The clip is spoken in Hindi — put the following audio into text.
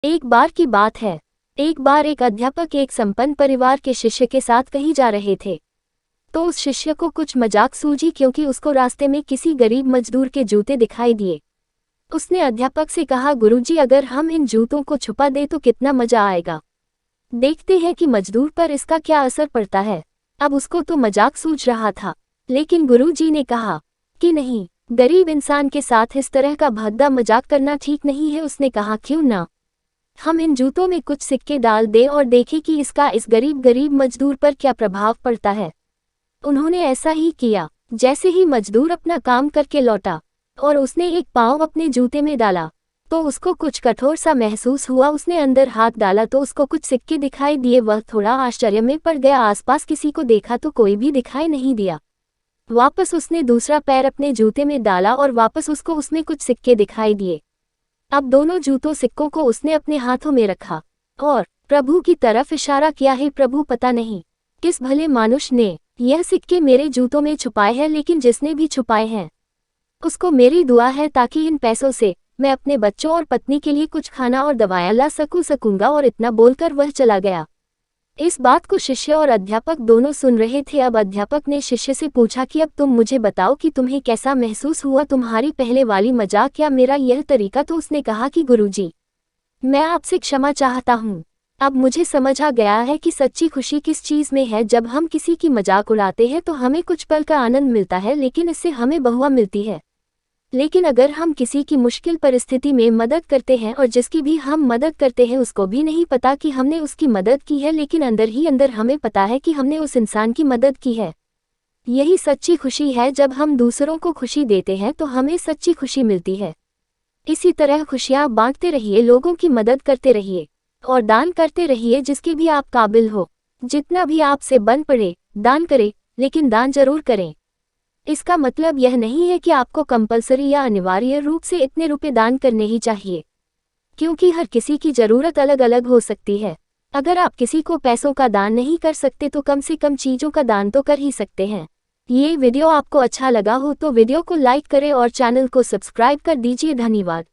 एक बार की बात है। एक बार एक अध्यापक एक संपन्न परिवार के शिष्य के साथ कहीं जा रहे थे। तो उस शिष्य को कुछ मजाक सूझी क्योंकि उसको रास्ते में किसी गरीब मजदूर के जूते दिखाई दिए। उसने अध्यापक से कहा, गुरुजी, अगर हम इन जूतों को छुपा दें तो कितना मजा आएगा। देखते हैं कि मजदूर पर इसका क्या असर पड़ता है। अब उसको तो मजाक सूझ रहा था, लेकिन गुरुजी ने कहा कि नहीं, गरीब इंसान के साथ इस तरह का भद्दा मजाक करना ठीक नहीं है। उसने कहा, क्यों ना हम इन जूतों में कुछ सिक्के डाल दें और देखें कि इसका इस गरीब मजदूर पर क्या प्रभाव पड़ता है। उन्होंने ऐसा ही किया। जैसे ही मजदूर अपना काम करके लौटा और उसने एक पाँव अपने जूते में डाला तो उसको कुछ कठोर सा महसूस हुआ। उसने अंदर हाथ डाला तो उसको कुछ सिक्के दिखाई दिए। वह थोड़ा आश्चर्य में पड़ गया। आसपास किसी को देखा तो कोई भी दिखाई नहीं दिया। वापस उसने दूसरा पैर अपने जूते में डाला और वापस उसको उसमें कुछ सिक्के दिखाई दिए। अब दोनों जूतों सिक्कों को उसने अपने हाथों में रखा और प्रभु की तरफ इशारा किया, है प्रभु, पता नहीं किस भले मानुष ने यह सिक्के मेरे जूतों में छुपाए हैं, लेकिन जिसने भी छुपाए हैं उसको मेरी दुआ है ताकि इन पैसों से मैं अपने बच्चों और पत्नी के लिए कुछ खाना और दवाएं ला सकूंगा। और इतना बोलकर वह चला गया। इस बात को शिष्य और अध्यापक दोनों सुन रहे थे। अब अध्यापक ने शिष्य से पूछा कि अब तुम मुझे बताओ कि तुम्हें कैसा महसूस हुआ, तुम्हारी पहले वाली मजाक या मेरा यह तरीका। तो उसने कहा कि गुरुजी, मैं आपसे क्षमा चाहता हूँ। अब मुझे समझ आ गया है कि सच्ची खुशी किस चीज़ में है। जब हम किसी की मजाक उड़ाते हैं तो हमें कुछ पल का आनंद मिलता है, लेकिन इससे हमें बहुआ मिलती है। लेकिन अगर हम किसी की मुश्किल परिस्थिति में मदद करते हैं और जिसकी भी हम मदद करते हैं उसको भी नहीं पता कि हमने उसकी मदद की है, लेकिन अंदर ही अंदर हमें पता है कि हमने उस इंसान की मदद की है, यही सच्ची खुशी है। जब हम दूसरों को खुशी देते हैं तो हमें सच्ची खुशी मिलती है। इसी तरह खुशियाँ बांटते रहिए, लोगों की मदद करते रहिए और दान करते रहिए जिसके भी आप काबिल हो। जितना भी आपसे बन पड़े दान करें, लेकिन दान जरूर करें। इसका मतलब यह नहीं है कि आपको कंपलसरी या अनिवार्य रूप से इतने रुपए दान करने ही चाहिए, क्योंकि हर किसी की ज़रूरत अलग अलग हो सकती है। अगर आप किसी को पैसों का दान नहीं कर सकते तो कम से कम चीज़ों का दान तो कर ही सकते हैं। ये वीडियो आपको अच्छा लगा हो तो वीडियो को लाइक करें और चैनल को सब्सक्राइब कर दीजिए। धन्यवाद।